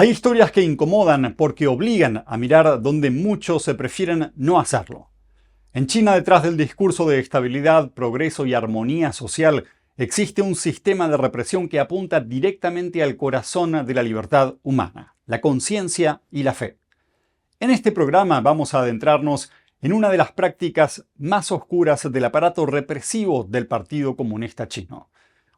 Hay historias que incomodan porque obligan a mirar donde muchos se prefieren no hacerlo. En China, detrás del discurso de estabilidad, progreso y armonía social, existe un sistema de represión que apunta directamente al corazón de la libertad humana, la conciencia y la fe. En este programa vamos a adentrarnos en una de las prácticas más oscuras del aparato represivo del Partido Comunista Chino.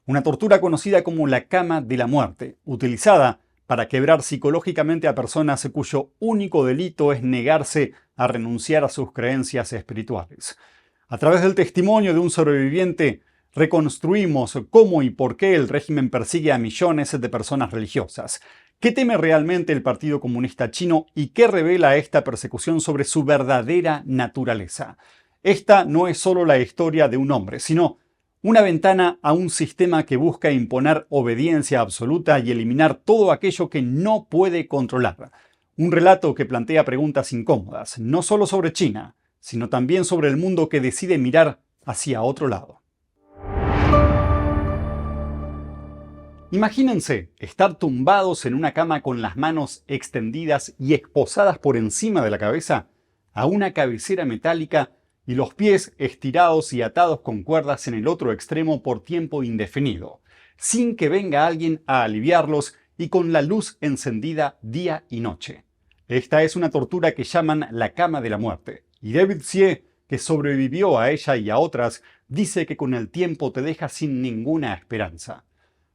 Una tortura conocida como la cama de la muerte, utilizada para quebrar psicológicamente a personas cuyo único delito es negarse a renunciar a sus creencias espirituales. A través del testimonio de un sobreviviente, reconstruimos cómo y por qué el régimen persigue a millones de personas religiosas. ¿Qué teme realmente el Partido Comunista Chino y qué revela esta persecución sobre su verdadera naturaleza? Esta no es solo la historia de un hombre, sino una ventana a un sistema que busca imponer obediencia absoluta y eliminar todo aquello que no puede controlar. Un relato que plantea preguntas incómodas, no solo sobre China, sino también sobre el mundo que decide mirar hacia otro lado. Imagínense estar tumbados en una cama con las manos extendidas y esposadas por encima de la cabeza a una cabecera metálica y los pies estirados y atados con cuerdas en el otro extremo por tiempo indefinido, sin que venga alguien a aliviarlos y con la luz encendida día y noche. Esta es una tortura que llaman la cama de la muerte, y David Hsieh, que sobrevivió a ella y a otras, dice que con el tiempo te deja sin ninguna esperanza.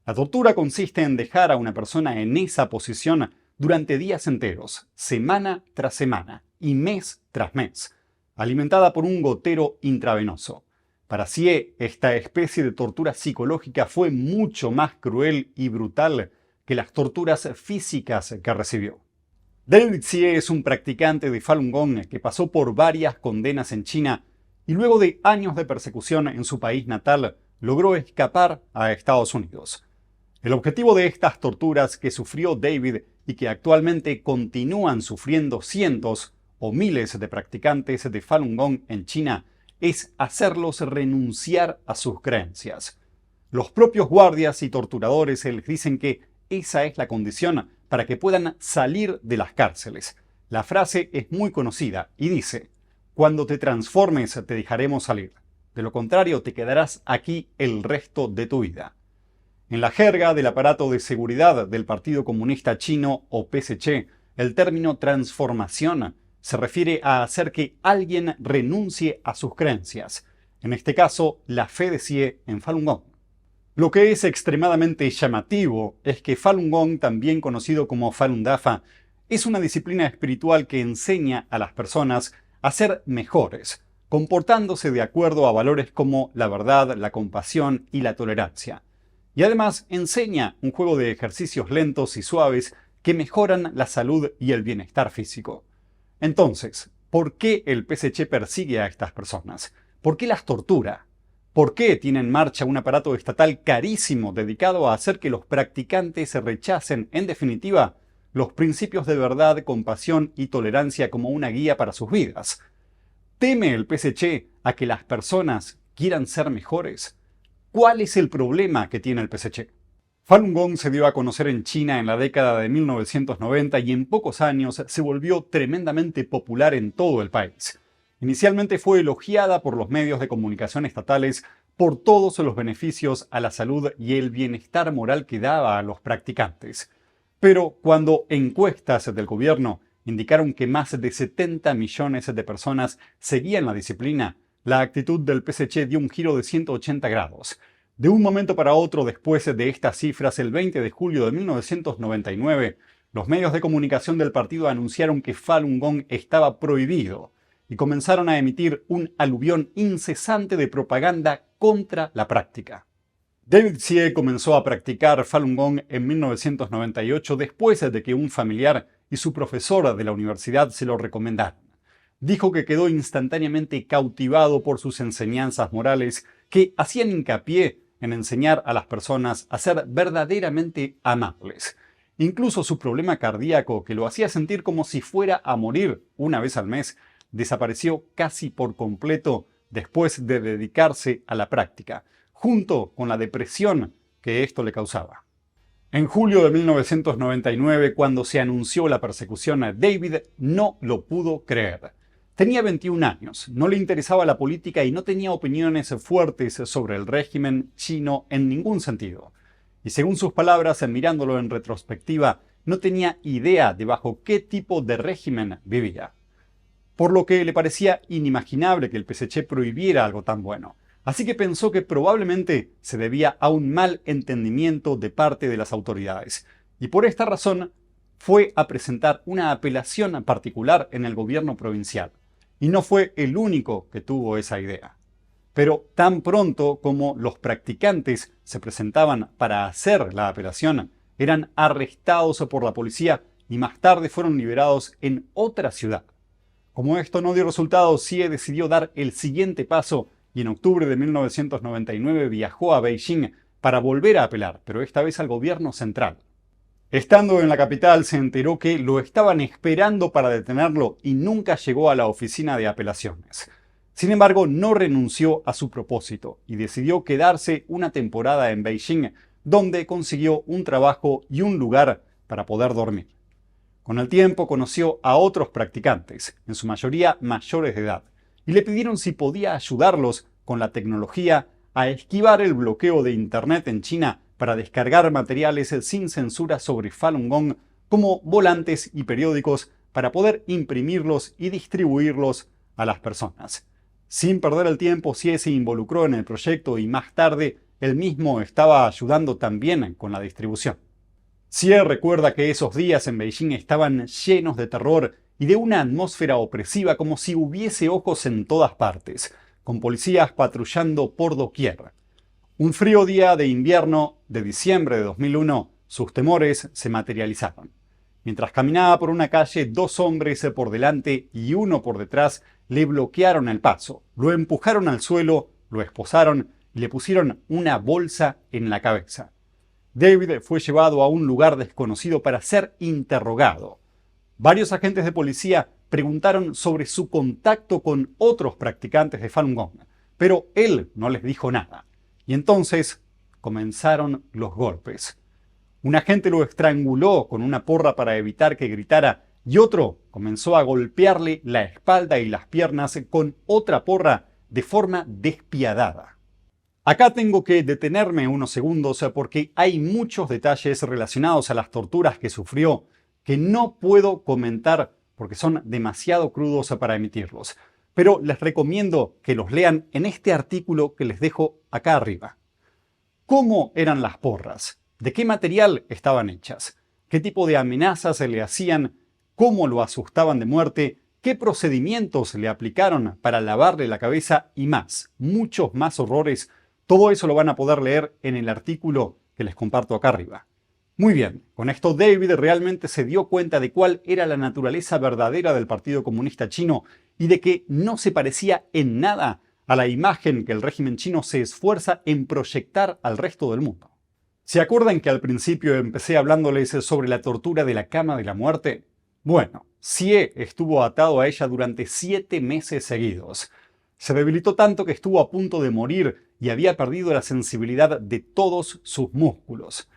La tortura consiste en dejar a una persona en esa posición durante días enteros, semana tras semana y mes tras mes, alimentada por un gotero intravenoso. Para Hsieh, esta especie de tortura psicológica fue mucho más cruel y brutal que las torturas físicas que recibió. David Hsieh es un practicante de Falun Gong que pasó por varias condenas en China y luego de años de persecución en su país natal, logró escapar a Estados Unidos. El objetivo de estas torturas que sufrió David y que actualmente continúan sufriendo cientos o miles de practicantes de Falun Gong en China es hacerlos renunciar a sus creencias. Los propios guardias y torturadores les dicen que esa es la condición para que puedan salir de las cárceles. La frase es muy conocida y dice: "Cuando te transformes te dejaremos salir. De lo contrario te quedarás aquí el resto de tu vida". En la jerga del aparato de seguridad del Partido Comunista Chino o PSC, el término transformación se refiere a hacer que alguien renuncie a sus creencias, en este caso la fe de Hsieh en Falun Gong. Lo que es extremadamente llamativo es que Falun Gong, también conocido como Falun Dafa, es una disciplina espiritual que enseña a las personas a ser mejores, comportándose de acuerdo a valores como la verdad, la compasión y la tolerancia. Y además enseña un juego de ejercicios lentos y suaves que mejoran la salud y el bienestar físico. Entonces, ¿por qué el PSC persigue a estas personas? ¿Por qué las tortura? ¿Por qué tiene en marcha un aparato estatal carísimo dedicado a hacer que los practicantes rechacen, en definitiva, los principios de verdad, compasión y tolerancia como una guía para sus vidas? ¿Teme el PSC a que las personas quieran ser mejores? ¿Cuál es el problema que tiene el PSC? Falun Gong se dio a conocer en China en la década de 1990 y en pocos años se volvió tremendamente popular en todo el país. Inicialmente fue elogiada por los medios de comunicación estatales por todos los beneficios a la salud y el bienestar moral que daba a los practicantes. Pero cuando encuestas del gobierno indicaron que más de 70 millones de personas seguían la disciplina, la actitud del PSC dio un giro de 180 grados. De un momento para otro, después de estas cifras, el 20 de julio de 1999, los medios de comunicación del partido anunciaron que Falun Gong estaba prohibido y comenzaron a emitir un aluvión incesante de propaganda contra la práctica. David Hsieh comenzó a practicar Falun Gong en 1998 después de que un familiar y su profesor de la universidad se lo recomendaron. Dijo que quedó instantáneamente cautivado por sus enseñanzas morales que hacían hincapié en enseñar a las personas a ser verdaderamente amables. Incluso su problema cardíaco, que lo hacía sentir como si fuera a morir una vez al mes, desapareció casi por completo después de dedicarse a la práctica, junto con la depresión que esto le causaba. En julio de 1999, cuando se anunció la persecución a David, no lo pudo creer. Tenía 21 años, no le interesaba la política y no tenía opiniones fuertes sobre el régimen chino en ningún sentido. Y según sus palabras, mirándolo en retrospectiva, no tenía idea de bajo qué tipo de régimen vivía. Por lo que le parecía inimaginable que el PSC prohibiera algo tan bueno. Así que pensó que probablemente se debía a un mal entendimiento de parte de las autoridades. Y por esta razón fue a presentar una apelación particular en el gobierno provincial. Y no fue el único que tuvo esa idea. Pero tan pronto como los practicantes se presentaban para hacer la apelación, eran arrestados por la policía y más tarde fueron liberados en otra ciudad. Como esto no dio resultado, Xie decidió dar el siguiente paso y en octubre de 1999 viajó a Beijing para volver a apelar, pero esta vez al gobierno central. Estando en la capital se enteró que lo estaban esperando para detenerlo y nunca llegó a la oficina de apelaciones. Sin embargo, no renunció a su propósito y decidió quedarse una temporada en Beijing, donde consiguió un trabajo y un lugar para poder dormir. Con el tiempo conoció a otros practicantes, en su mayoría mayores de edad, y le pidieron si podía ayudarlos con la tecnología a esquivar el bloqueo de Internet en China para descargar materiales sin censura sobre Falun Gong, como volantes y periódicos, para poder imprimirlos y distribuirlos a las personas. Sin perder el tiempo, Xie se involucró en el proyecto y más tarde él mismo estaba ayudando también con la distribución. Xie recuerda que esos días en Beijing estaban llenos de terror y de una atmósfera opresiva, como si hubiese ojos en todas partes, con policías patrullando por doquier. Un frío día de invierno de diciembre de 2001, sus temores se materializaron. Mientras caminaba por una calle, dos hombres por delante y uno por detrás le bloquearon el paso, lo empujaron al suelo, lo esposaron y le pusieron una bolsa en la cabeza. David fue llevado a un lugar desconocido para ser interrogado. Varios agentes de policía preguntaron sobre su contacto con otros practicantes de Falun Gong, pero él no les dijo nada. Y entonces comenzaron los golpes. Un agente lo estranguló con una porra para evitar que gritara y otro comenzó a golpearle la espalda y las piernas con otra porra de forma despiadada. Acá tengo que detenerme unos segundos porque hay muchos detalles relacionados a las torturas que sufrió que no puedo comentar porque son demasiado crudos para emitirlos. Pero les recomiendo que los lean en este artículo que les dejo acá arriba. ¿Cómo eran las porras? ¿De qué material estaban hechas? ¿Qué tipo de amenazas se le hacían? ¿Cómo lo asustaban de muerte? ¿Qué procedimientos le aplicaron para lavarle la cabeza? Y más, muchos más horrores. Todo eso lo van a poder leer en el artículo que les comparto acá arriba. Muy bien, con esto David realmente se dio cuenta de cuál era la naturaleza verdadera del Partido Comunista Chino y de que no se parecía en nada a la imagen que el régimen chino se esfuerza en proyectar al resto del mundo. ¿Se acuerdan que al principio empecé hablándoles sobre la tortura de la cama de la muerte? Bueno, Xie estuvo atado a ella durante 7 meses seguidos. Se debilitó tanto que estuvo a punto de morir y había perdido la sensibilidad de todos sus músculos.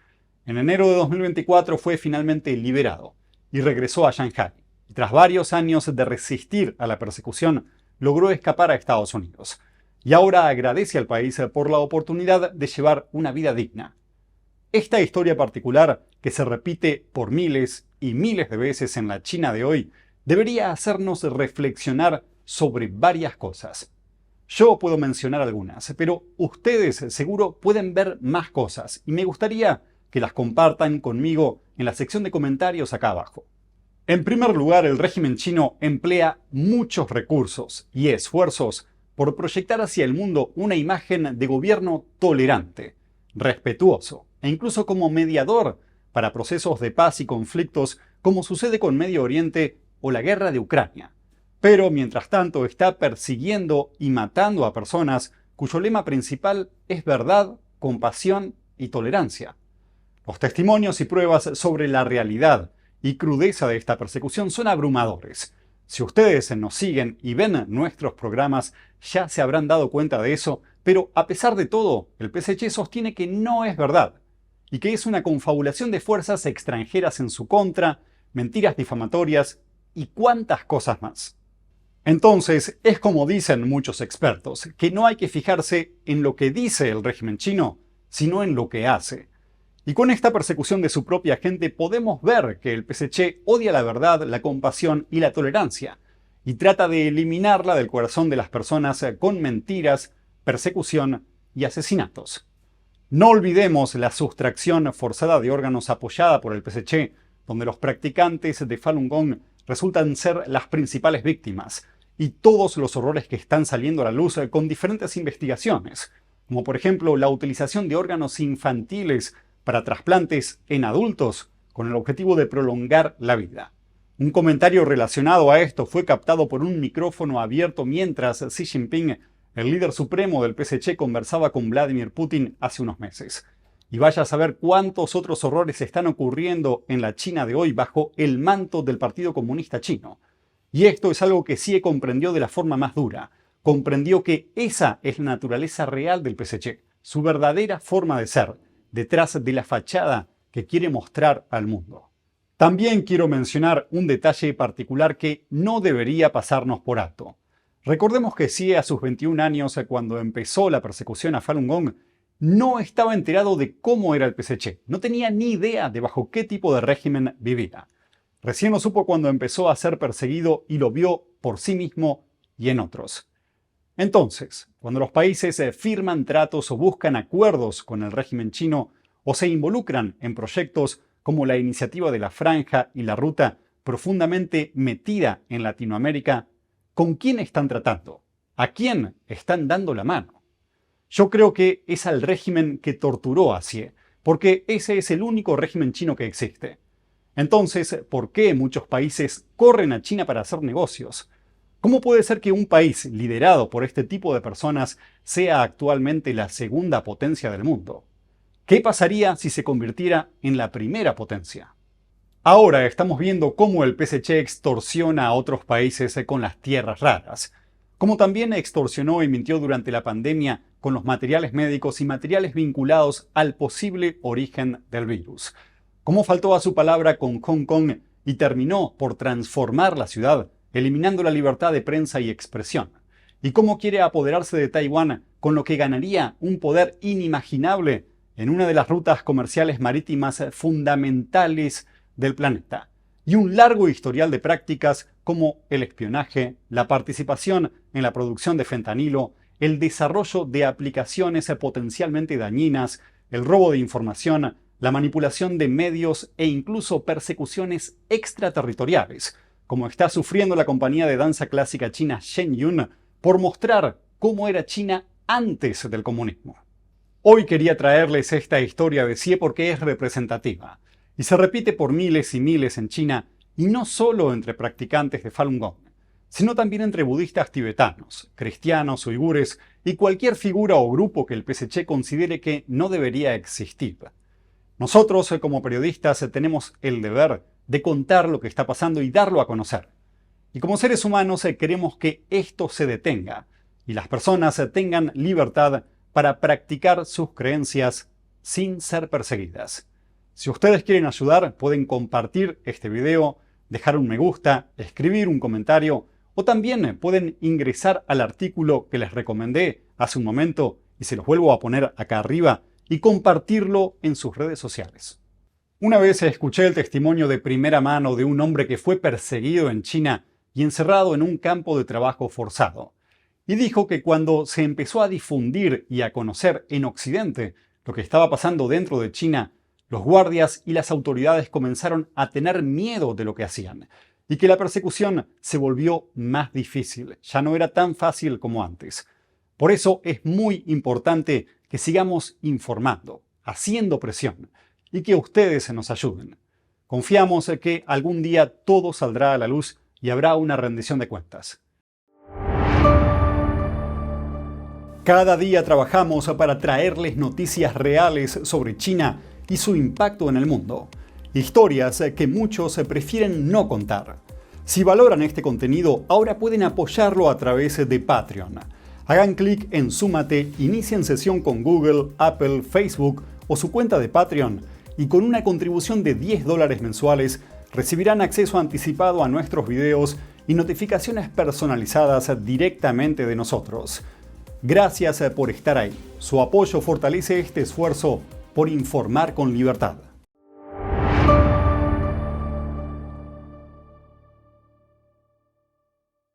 En enero de 2024 fue finalmente liberado y regresó a Shanghái. Y tras varios años de resistir a la persecución, logró escapar a Estados Unidos. Y ahora agradece al país por la oportunidad de llevar una vida digna. Esta historia particular, que se repite por miles y miles de veces en la China de hoy, debería hacernos reflexionar sobre varias cosas. Yo puedo mencionar algunas, pero ustedes seguro pueden ver más cosas y me gustaría que las compartan conmigo en la sección de comentarios acá abajo. En primer lugar, el régimen chino emplea muchos recursos y esfuerzos por proyectar hacia el mundo una imagen de gobierno tolerante, respetuoso e incluso como mediador para procesos de paz y conflictos como sucede con Medio Oriente o la guerra de Ucrania. Pero mientras tanto está persiguiendo y matando a personas cuyo lema principal es verdad, compasión y tolerancia. Los testimonios y pruebas sobre la realidad y crudeza de esta persecución son abrumadores. Si ustedes nos siguen y ven nuestros programas, ya se habrán dado cuenta de eso, pero a pesar de todo, el PSC sostiene que no es verdad. y que es una confabulación de fuerzas extranjeras en su contra, mentiras difamatorias y cuántas cosas más. Entonces, es como dicen muchos expertos, que no hay que fijarse en lo que dice el régimen chino, sino en lo que hace. Y con esta persecución de su propia gente podemos ver que el PSC odia la verdad, la compasión y la tolerancia, y trata de eliminarla del corazón de las personas con mentiras, persecución y asesinatos. No olvidemos la sustracción forzada de órganos apoyada por el PSC, donde los practicantes de Falun Gong resultan ser las principales víctimas, y todos los horrores que están saliendo a la luz con diferentes investigaciones, como por ejemplo la utilización de órganos infantiles para trasplantes en adultos con el objetivo de prolongar la vida. Un comentario relacionado a esto fue captado por un micrófono abierto mientras Xi Jinping, el líder supremo del PSC, conversaba con Vladimir Putin hace unos meses. Y vaya a saber cuántos otros horrores están ocurriendo en la China de hoy bajo el manto del Partido Comunista Chino. Y esto es algo que Xi comprendió de la forma más dura. Comprendió que esa es la naturaleza real del PSC, su verdadera forma de ser, detrás de la fachada que quiere mostrar al mundo. También quiero mencionar un detalle particular que no debería pasarnos por alto. Recordemos que Xi a sus 21 años, cuando empezó la persecución a Falun Gong, no estaba enterado de cómo era el PSC, no tenía ni idea de bajo qué tipo de régimen vivía. Recién lo supo cuando empezó a ser perseguido y lo vio por sí mismo y en otros. Entonces, cuando los países firman tratos o buscan acuerdos con el régimen chino o se involucran en proyectos como la iniciativa de la Franja y la Ruta profundamente metida en Latinoamérica, ¿con quién están tratando? ¿A quién están dando la mano? Yo creo que es al régimen que torturó a Xi, porque ese es el único régimen chino que existe. Entonces, ¿por qué muchos países corren a China para hacer negocios? ¿Cómo puede ser que un país liderado por este tipo de personas sea actualmente la segunda potencia del mundo? ¿Qué pasaría si se convirtiera en la primera potencia? Ahora estamos viendo cómo el PSC extorsiona a otros países con las tierras raras, como también extorsionó y mintió durante la pandemia con los materiales médicos y materiales vinculados al posible origen del virus. Cómo faltó a su palabra con Hong Kong y terminó por transformar la ciudad, eliminando la libertad de prensa y expresión. Y cómo quiere apoderarse de Taiwán, con lo que ganaría un poder inimaginable en una de las rutas comerciales marítimas fundamentales del planeta. Y un largo historial de prácticas como el espionaje, la participación en la producción de fentanilo, el desarrollo de aplicaciones potencialmente dañinas, el robo de información, la manipulación de medios e incluso persecuciones extraterritoriales, como está sufriendo la compañía de danza clásica china Shenyun por mostrar cómo era China antes del comunismo. Hoy quería traerles esta historia de Xi porque es representativa y se repite por miles y miles en China, y no solo entre practicantes de Falun Gong, sino también entre budistas tibetanos, cristianos, uigures y cualquier figura o grupo que el PSC considere que no debería existir. Nosotros, como periodistas, tenemos el deber de contar lo que está pasando y darlo a conocer. Y como seres humanos queremos que esto se detenga y las personas tengan libertad para practicar sus creencias sin ser perseguidas. Si ustedes quieren ayudar, pueden compartir este video, dejar un me gusta, escribir un comentario o también pueden ingresar al artículo que les recomendé hace un momento y se los vuelvo a poner acá arriba y compartirlo en sus redes sociales. Una vez escuché el testimonio de primera mano de un hombre que fue perseguido en China y encerrado en un campo de trabajo forzado. Y dijo que cuando se empezó a difundir y a conocer en Occidente lo que estaba pasando dentro de China, los guardias y las autoridades comenzaron a tener miedo de lo que hacían y que la persecución se volvió más difícil, ya no era tan fácil como antes. Por eso es muy importante que sigamos informando, haciendo presión y que ustedes nos ayuden. Confiamos en que algún día todo saldrá a la luz y habrá una rendición de cuentas. Cada día trabajamos para traerles noticias reales sobre China y su impacto en el mundo. Historias que muchos prefieren no contar. Si valoran este contenido, ahora pueden apoyarlo a través de Patreon. Hagan clic en Súmate, inicien sesión con Google, Apple, Facebook o su cuenta de Patreon, y con una contribución de $10 mensuales recibirán acceso anticipado a nuestros videos y notificaciones personalizadas directamente de nosotros. Gracias por estar ahí. Su apoyo fortalece este esfuerzo por informar con libertad.